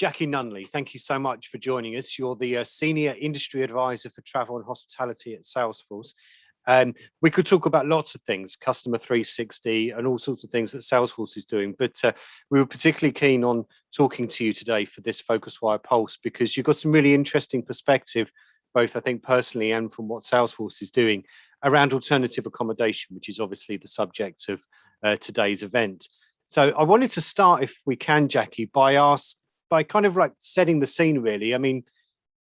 Jacqueline Nunley, thank you so much for joining us. You're the Senior Industry Advisor for Travel and Hospitality at Salesforce. We could talk about lots of things, Customer 360 and all sorts of things that Salesforce is doing, but we were particularly keen on talking to you today for this PhocusWire Pulse because you've got some really interesting perspective, both I think personally and from what Salesforce is doing around alternative accommodation, which is obviously the subject of today's event. So I wanted to start, if we can, Jackie, by kind of like setting the scene, really. I mean,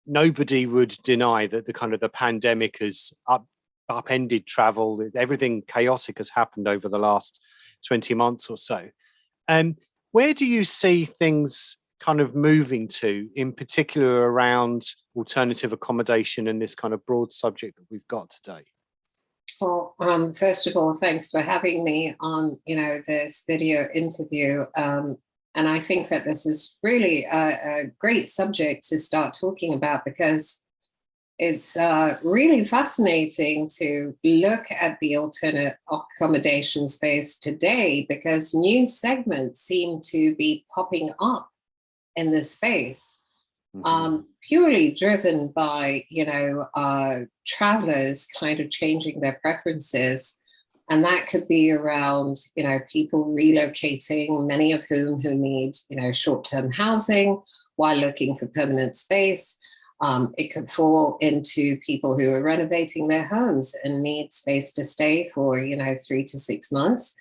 nobody would deny that the pandemic has upended travel. Everything chaotic has happened over the last 20 months or so. Where do you see things kind of moving to, in particular around alternative accommodation and this kind of broad subject that we've got today? Well, first of all, thanks for having me on, this video interview. And I think that this is really a great subject to start talking about because it's really fascinating to look at the alternate accommodation space today because new segments seem to be popping up in this space, purely driven by, travelers kind of changing their preferences. And that could be around, people relocating, many of whom who need, short-term housing while looking for permanent space. It could fall into people who are renovating their homes and need space to stay for, 3 to 6 months.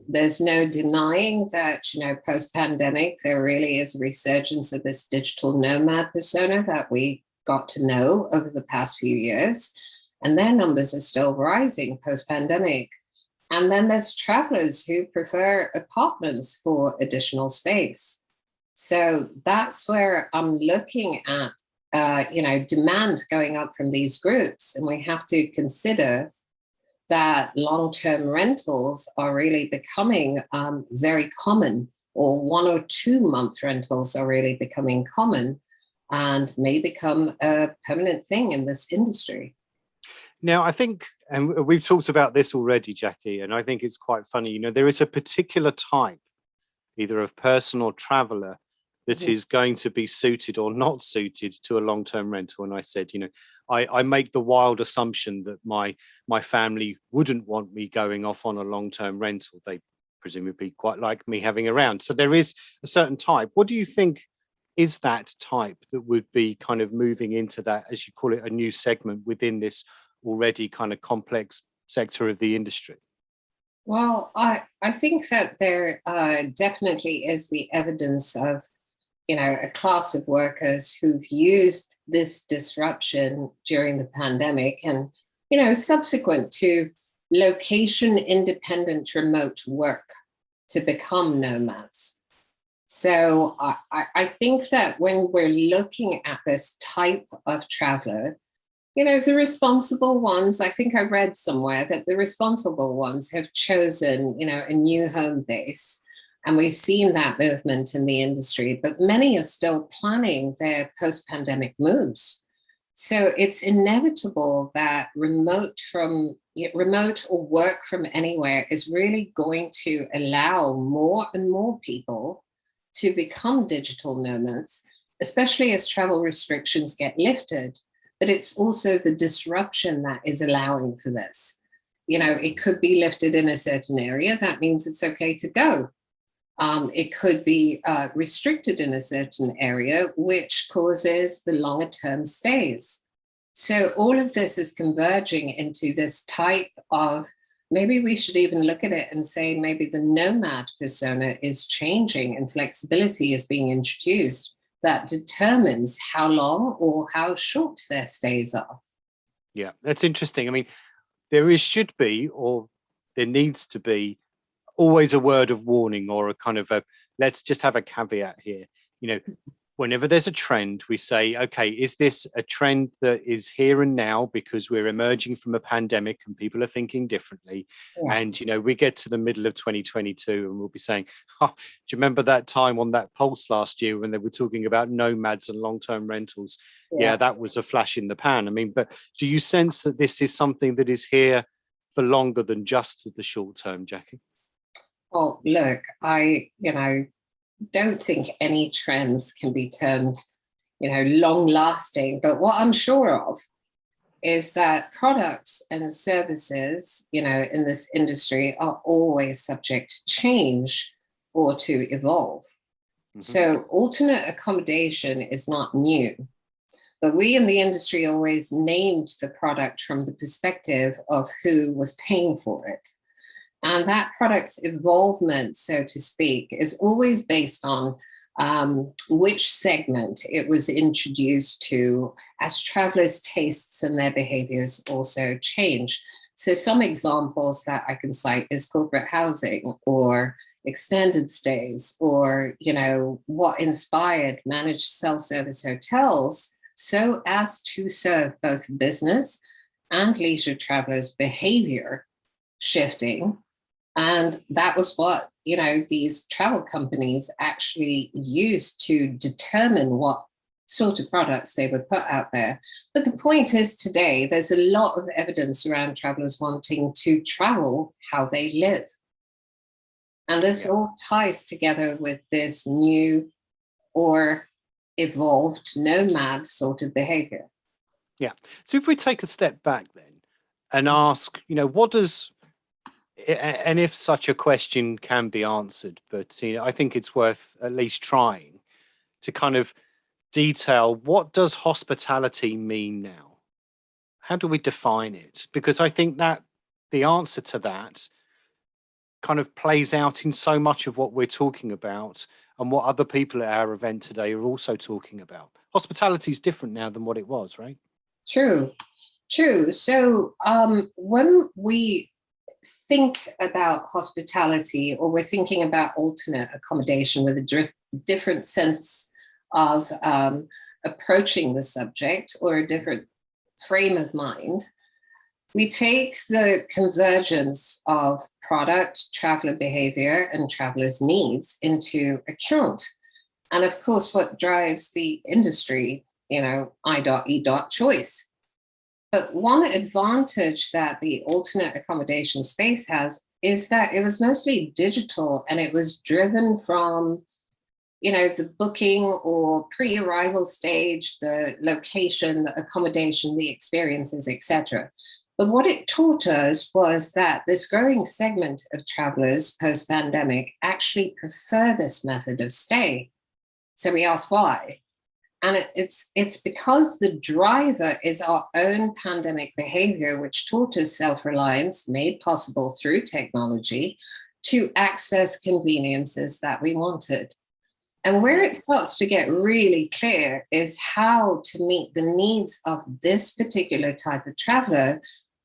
There's no denying that, post-pandemic, there really is a resurgence of this digital nomad persona that we got to know over the past few years. And their numbers are still rising post-pandemic. And then there's travelers who prefer apartments for additional space. So that's where I'm looking at, demand going up from these groups. And we have to consider that long-term rentals are really becoming very common, or 1 or 2 month rentals are really becoming common and may become a permanent thing in this industry. Now, I think, and we've talked about this already, Jackie, and I think it's quite funny, there is a particular type, either of person or traveler, that is going to be suited or not suited to a long-term rental. And I said, I make the wild assumption that my family wouldn't want me going off on a long-term rental. They presumably quite like me having around. So there is a certain type. What do you think is that type that would be kind of moving into that, as you call it, a new segment within this already kind of complex sector of the industry? Well, I think that there definitely is the evidence of, a class of workers who've used this disruption during the pandemic and, subsequent to location independent remote work to become nomads. So I think that when we're looking at this type of traveler, the responsible ones, I think I read somewhere that the responsible ones have chosen, a new home base. And we've seen that movement in the industry, but many are still planning their post-pandemic moves. So it's inevitable that remote or work from anywhere is really going to allow more and more people to become digital nomads, especially as travel restrictions get lifted. But it's also the disruption that is allowing for this. It could be lifted in a certain area. That means it's okay to go. It could be restricted in a certain area, which causes the longer term stays. So all of this is converging into this type of, maybe we should even look at it and say maybe the nomad persona is changing and flexibility is being introduced that determines how long or how short their stays are. Yeah, that's interesting. I mean, there should be, or there needs to be, always a word of warning or a kind of let's just have a caveat here. Whenever there's a trend, we say, okay, is this a trend that is here and now because we're emerging from a pandemic and people are thinking differently? Yeah. And, we get to the middle of 2022 and we'll be saying, do you remember that time on that Pulse last year when they were talking about nomads and long-term rentals? Yeah, that was a flash in the pan. I mean, but do you sense that this is something that is here for longer than just the short term, Jackie? Oh, look, don't think any trends can be termed, long lasting. But what I'm sure of is that products and services, in this industry are always subject to change or to evolve. Mm-hmm. So alternate accommodation is not new, but we in the industry always named the product from the perspective of who was paying for it. And that product's evolvement, so to speak, is always based on which segment it was introduced to as travelers' tastes and their behaviors also change. So some examples that I can cite is corporate housing or extended stays, or, what inspired managed self-service hotels so as to serve both business and leisure travelers' behavior shifting. And that was what, these travel companies actually used to determine what sort of products they would put out there. But the point is today, there's a lot of evidence around travelers wanting to travel how they live. And this all ties together with this new or evolved nomad sort of behavior. Yeah. So if we take a step back then and ask, what does, and if such a question can be answered, but I think it's worth at least trying to kind of detail, what does hospitality mean now? How do we define it? Because I think that the answer to that kind of plays out in so much of what we're talking about and what other people at our event today are also talking about. Hospitality is different now than what it was, right? True. So when we think about hospitality, or we're thinking about alternate accommodation with a different sense of approaching the subject, or a different frame of mind, we take the convergence of product, traveler behavior, and travelers' needs into account. And of course, what drives the industry, I.E. choice. But one advantage that the alternate accommodation space has is that it was mostly digital, and it was driven from, the booking or pre-arrival stage, the location, the accommodation, the experiences, etc. But what it taught us was that this growing segment of travelers post-pandemic actually prefer this method of stay. So we asked why. And it's because the driver is our own pandemic behavior, which taught us self-reliance, made possible through technology, to access conveniences that we wanted. And where it starts to get really clear is how to meet the needs of this particular type of traveler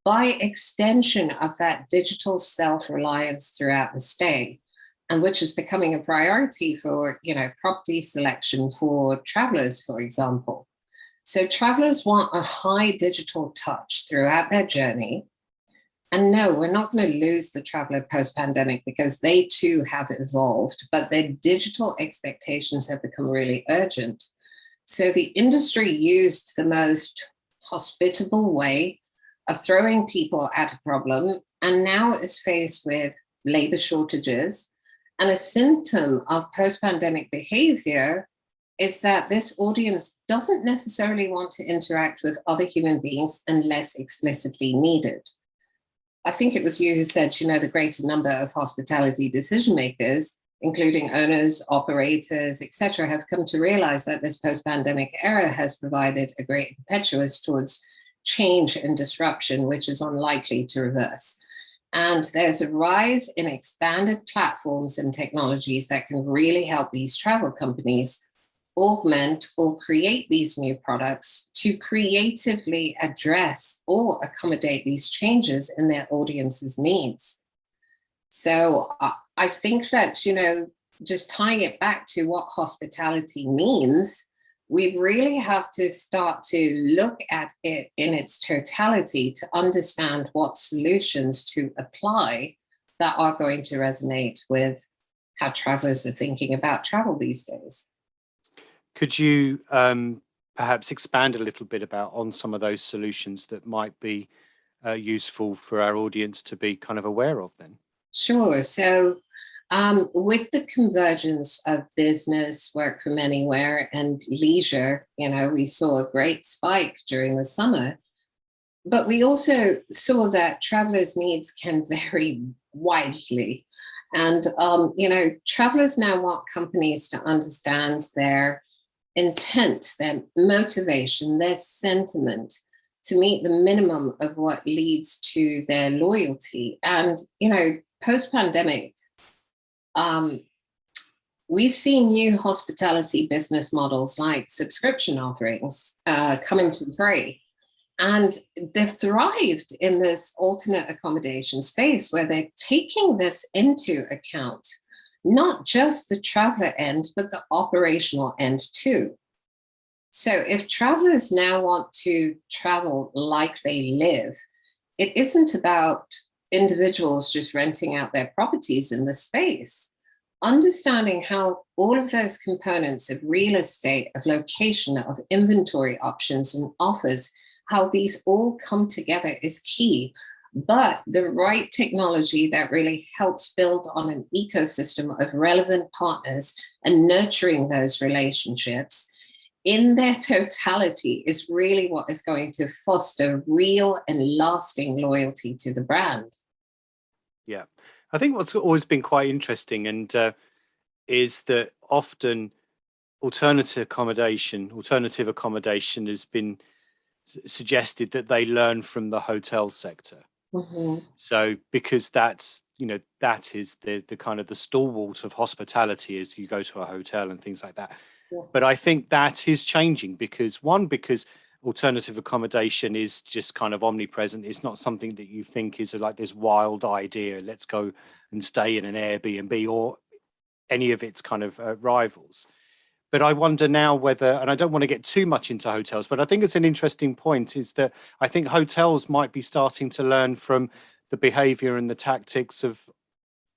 by extension of that digital self-reliance throughout the stay, and which is becoming a priority for, property selection for travelers, for example. So travelers want a high digital touch throughout their journey. And no, we're not going to lose the traveler post-pandemic, because they too have evolved, but their digital expectations have become really urgent. So the industry used the most hospitable way of throwing people at a problem, and now is faced with labor shortages. And a symptom of post-pandemic behavior is that this audience doesn't necessarily want to interact with other human beings unless explicitly needed. I think it was you who said, the greater number of hospitality decision makers, including owners, operators, etc., have come to realize that this post-pandemic era has provided a great impetus towards change and disruption, which is unlikely to reverse. And there's a rise in expanded platforms and technologies that can really help these travel companies augment or create these new products to creatively address or accommodate these changes in their audience's needs. So I think that, just tying it back to what hospitality means, we really have to start to look at it in its totality to understand what solutions to apply that are going to resonate with how travelers are thinking about travel these days. Could you perhaps expand a little bit on some of those solutions that might be useful for our audience to be kind of aware of then? Sure. So With the convergence of business, work from anywhere, and leisure, we saw a great spike during the summer. But we also saw that travelers' needs can vary widely. And, travelers now want companies to understand their intent, their motivation, their sentiment to meet the minimum of what leads to their loyalty. And, post-pandemic, we've seen new hospitality business models like subscription offerings come into the fray. And they've thrived in this alternate accommodation space where they're taking this into account, not just the traveler end, but the operational end too. So if travelers now want to travel like they live, it isn't about individuals just renting out their properties in the space. Understanding how all of those components of real estate, of location, of inventory options and offers, how these all come together is key. But the right technology that really helps build on an ecosystem of relevant partners and nurturing those relationships in their totality is really what is going to foster real and lasting loyalty to the brand. Yeah, I think what's always been quite interesting is that often alternative accommodation has been suggested that they learn from the hotel sector. Mm-hmm. So because that is the kind of the stalwart of hospitality as you go to a hotel and things like that. Yeah. But I think that is changing because alternative accommodation is just kind of omnipresent. It's not something that you think is like this wild idea, let's go and stay in an Airbnb or any of its kind of rivals. But I wonder now whether, and I don't want to get too much into hotels, but I think it's an interesting point, is that I think hotels might be starting to learn from the behavior and the tactics of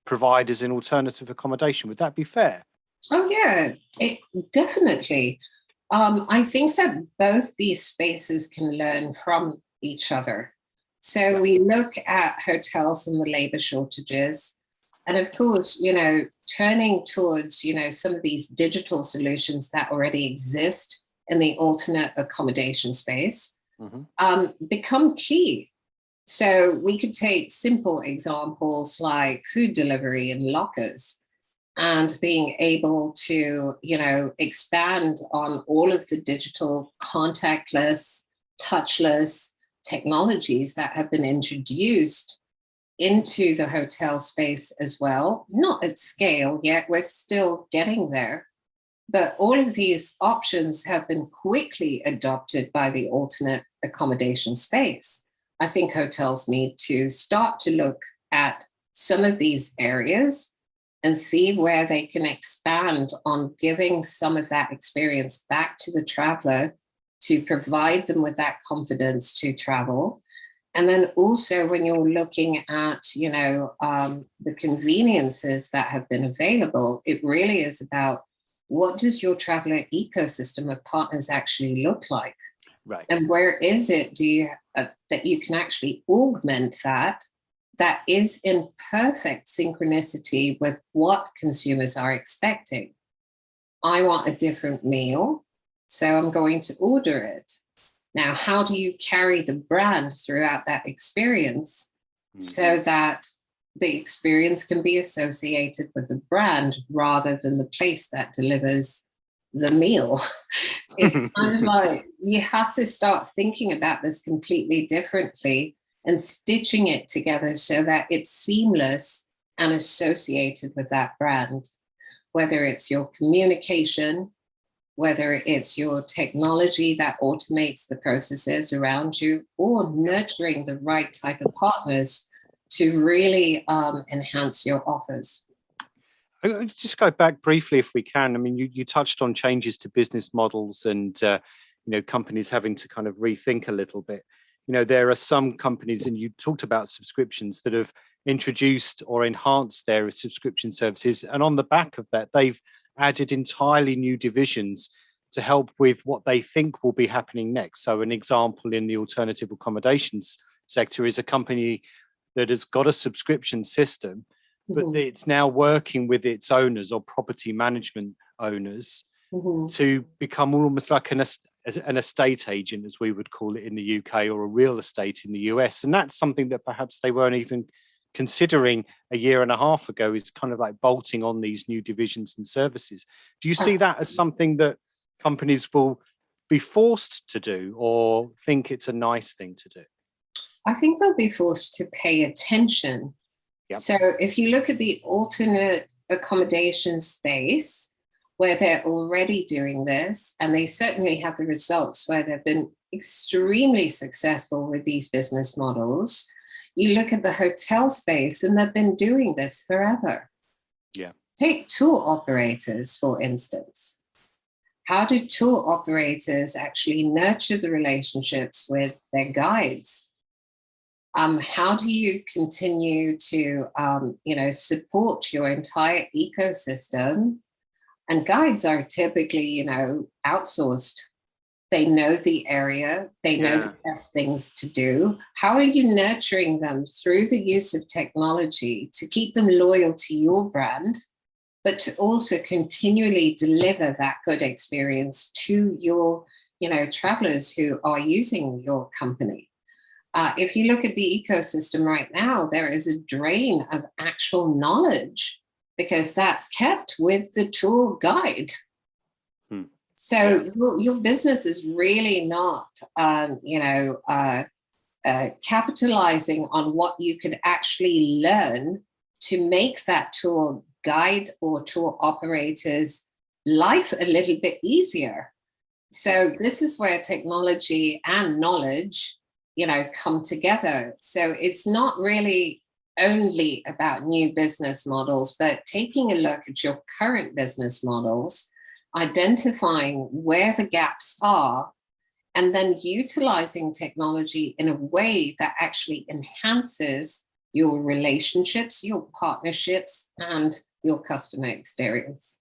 providers in alternative accommodation. Would that be fair? Oh, yeah, definitely. I think that both these spaces can learn from each other. So we look at hotels and the labor shortages. And of course, turning towards, some of these digital solutions that already exist in the alternate accommodation space, become key. So we could take simple examples like food delivery and lockers, and being able to, expand on all of the digital contactless, touchless technologies that have been introduced into the hotel space as well. Not at scale yet, we're still getting there. But all of these options have been quickly adopted by the alternate accommodation space. I think hotels need to start to look at some of these areas and see where they can expand on giving some of that experience back to the traveler to provide them with that confidence to travel. And then also when you're looking at, the conveniences that have been available, it really is about what does your traveler ecosystem of partners actually look like? Right. And where is it that you can actually augment that is in perfect synchronicity with what consumers are expecting. I want a different meal, so I'm going to order it. Now, how do you carry the brand throughout that experience so that the experience can be associated with the brand rather than the place that delivers the meal? It's kind of like you have to start thinking about this completely differently and stitching it together so that it's seamless and associated with that brand, whether it's your communication, whether it's your technology that automates the processes around you, or nurturing the right type of partners to really enhance your offers. I'll just go back briefly if we can. I mean, you touched on changes to business models and, companies having to kind of rethink a little bit. There are some companies, and you talked about subscriptions, that have introduced or enhanced their subscription services. And on the back of that, they've added entirely new divisions to help with what they think will be happening next. So an example in the alternative accommodations sector is a company that has got a subscription system, but it's now working with its owners or property management owners to become almost like an estate agent, as we would call it in the UK, or a real estate in the US. And that's something that perhaps they weren't even considering a year and a half ago, is kind of like bolting on these new divisions and services. Do you see that as something that companies will be forced to do, or think it's a nice thing to do? I think they'll be forced to pay attention. Yep. So if you look at the alternate accommodation space, where they're already doing this, and they certainly have the results where they've been extremely successful with these business models. You look at the hotel space, and they've been doing this forever. Yeah. Take tour operators, for instance. How do tour operators actually nurture the relationships with their guides? How do you continue to, support your entire ecosystem? And guides are typically, outsourced. They know the area. They know the best things to do. How are you nurturing them through the use of technology to keep them loyal to your brand, but to also continually deliver that good experience to your, travelers who are using your company? If you look at the ecosystem right now, there is a drain of actual knowledge because that's kept with the tour guide. So your business is really not, capitalizing on what you could actually learn to make that tour guide or tour operator's life a little bit easier. So this is where technology and knowledge, come together. So it's not really only about new business models, but taking a look at your current business models, identifying where the gaps are, and then utilizing technology in a way that actually enhances your relationships, your partnerships, and your customer experience.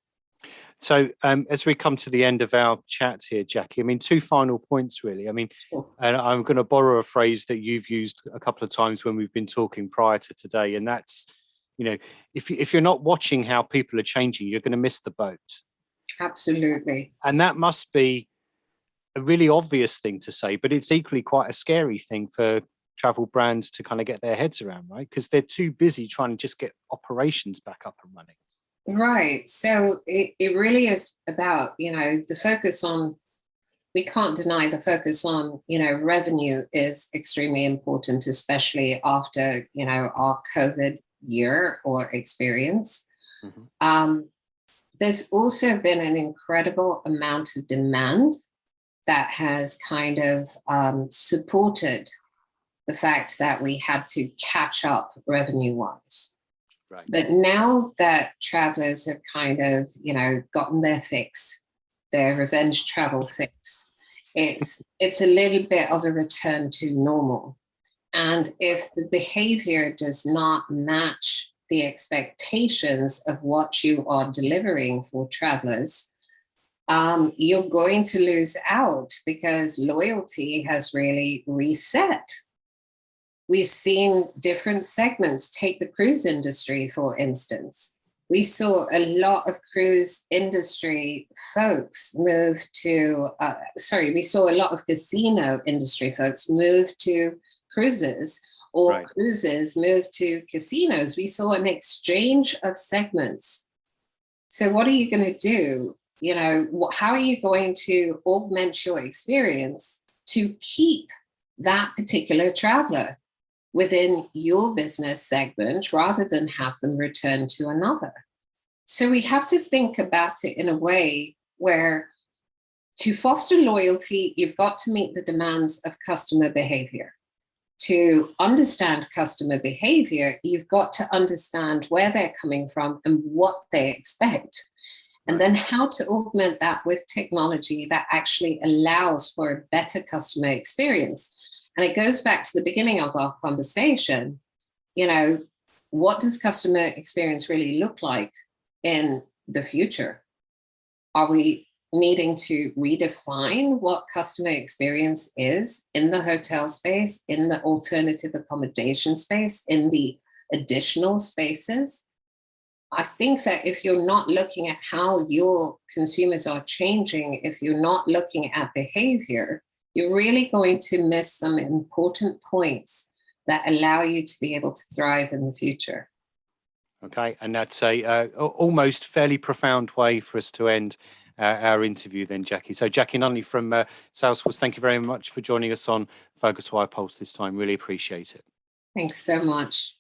So as we come to the end of our chat here, Jackie, two final points, really. Sure. And I'm going to borrow a phrase that you've used a couple of times when we've been talking prior to today, and that's, if you're not watching how people are changing, you're going to miss the boat. Absolutely. And that must be a really obvious thing to say, but it's equally quite a scary thing for travel brands to kind of get their heads around, right? Because they're too busy trying to just get operations back up and running. Right. So it really is about, the focus on, we can't deny the focus on, revenue is extremely important, especially after, our COVID year or experience. There's also been an incredible amount of demand that has kind of supported the fact that we had to catch up revenue-wise. Right. But now that travelers have kind of, gotten their fix, their revenge travel fix, it's a little bit of a return to normal. And if the behavior does not match the expectations of what you are delivering for travelers, you're going to lose out because loyalty has really reset. We've seen different segments. Take the cruise industry, for instance. We saw a lot of cruise industry folks move to, we saw a lot of casino industry folks move to cruises, or right. Cruises move to casinos. We saw an exchange of segments. So what are you going to do? How are you going to augment your experience to keep that particular traveler within your business segment rather than have them return to another? So we have to think about it in a way where to foster loyalty, you've got to meet the demands of customer behavior. To understand customer behavior, you've got to understand where they're coming from and what they expect. And then how to augment that with technology that actually allows for a better customer experience. And it goes back to the beginning of our conversation. What does customer experience really look like in the future? Are we needing to redefine what customer experience is in the hotel space, in the alternative accommodation space, in the additional spaces? I think that if you're not looking at how your consumers are changing, if you're not looking at behavior, you're really going to miss some important points that allow you to be able to thrive in the future. Okay, and that's a almost fairly profound way for us to end our interview then, Jackie. So Jackie Nunley from Salesforce, thank you very much for joining us on PhocusWire Pulse this time. Really appreciate it. Thanks so much.